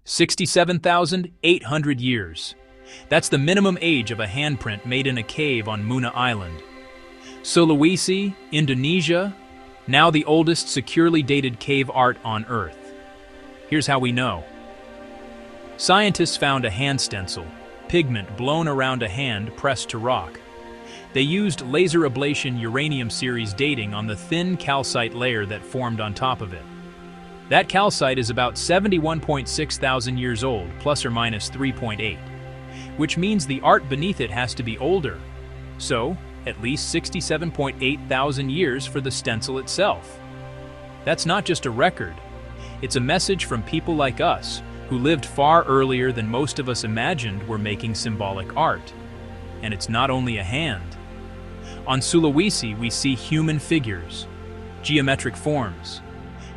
67,800 years. That's the minimum age of a handprint made in a cave on Muna Island. Sulawesi, Indonesia, now the oldest securely dated cave art on Earth. Here's how we know. Scientists found a hand stencil, pigment blown around a hand pressed to rock. They used laser ablation uranium series dating on the thin calcite layer that formed on top of it. That calcite is about 71.6 thousand years old, plus or minus 3.8, which means the art beneath it has to be older. So, at least 67.8 thousand years for the stencil itself. That's not just a record. It's a message from people like us, who lived far earlier than most of us imagined were making symbolic art. And it's not only a hand. On Sulawesi, we see human figures, geometric forms,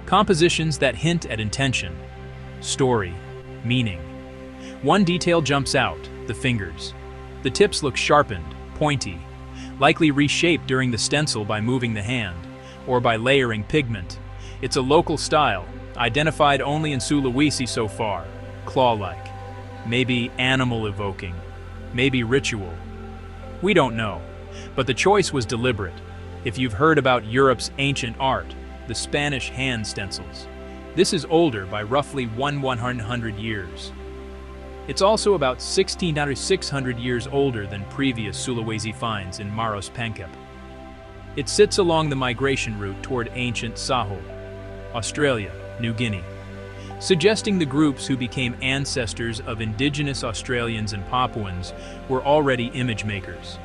compositions that hint at intention, story, meaning. One detail jumps out, the fingers. The tips look sharpened, pointy, likely reshaped during the stencil by moving the hand, or by layering pigment. It's a local style, identified only in Sulawesi so far, claw-like, maybe animal-evoking, maybe ritual. We don't know, but the choice was deliberate. If you've heard about Europe's ancient art, the Spanish hand stencils, this is older by roughly 100 years. It's also about 600 years older than previous Sulawesi finds in Maros Pangkep. It sits along the migration route toward ancient Sahul, Australia, New Guinea, suggesting the groups who became ancestors of indigenous Australians and Papuans were already image makers.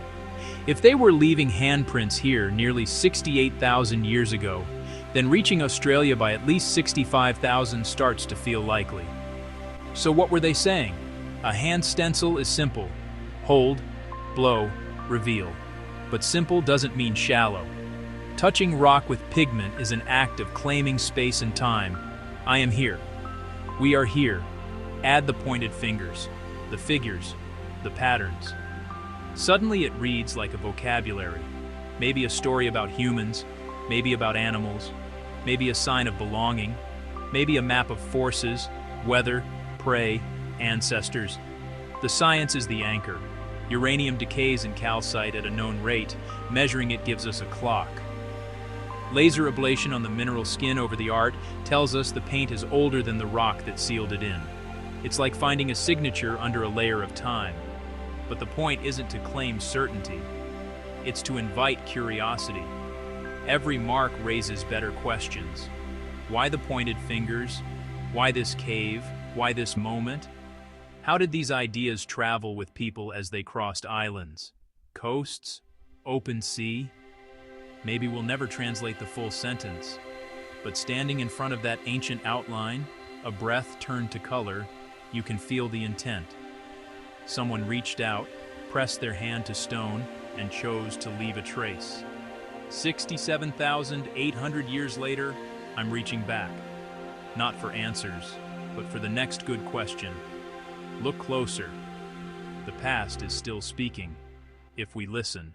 If they were leaving handprints here nearly 68,000 years ago, then reaching Australia by at least 65,000 starts to feel likely. So what were they saying? A hand stencil is simple. Hold, blow, reveal. But simple doesn't mean shallow. Touching rock with pigment is an act of claiming space and time. I am here. We are here. Add the pointed fingers, the figures, the patterns. Suddenly it reads like a vocabulary. Maybe a story about humans, maybe about animals, maybe a sign of belonging, maybe a map of forces, weather, prey, ancestors. The science is the anchor. Uranium decays in calcite at a known rate. Measuring it gives us a clock. Laser ablation on the mineral skin over the art tells us the paint is older than the rock that sealed it in. It's like finding a signature under a layer of time. But the point isn't to claim certainty. It's to invite curiosity. Every mark raises better questions. Why the pointed fingers? Why this cave? Why this moment? How did these ideas travel with people as they crossed islands, coasts, open sea? Maybe we'll never translate the full sentence, but standing in front of that ancient outline, a breath turned to color, you can feel the intent. Someone reached out, pressed their hand to stone, and chose to leave a trace. 67,800 years later, I'm reaching back. Not for answers, but for the next good question. Look closer. The past is still speaking, if we listen.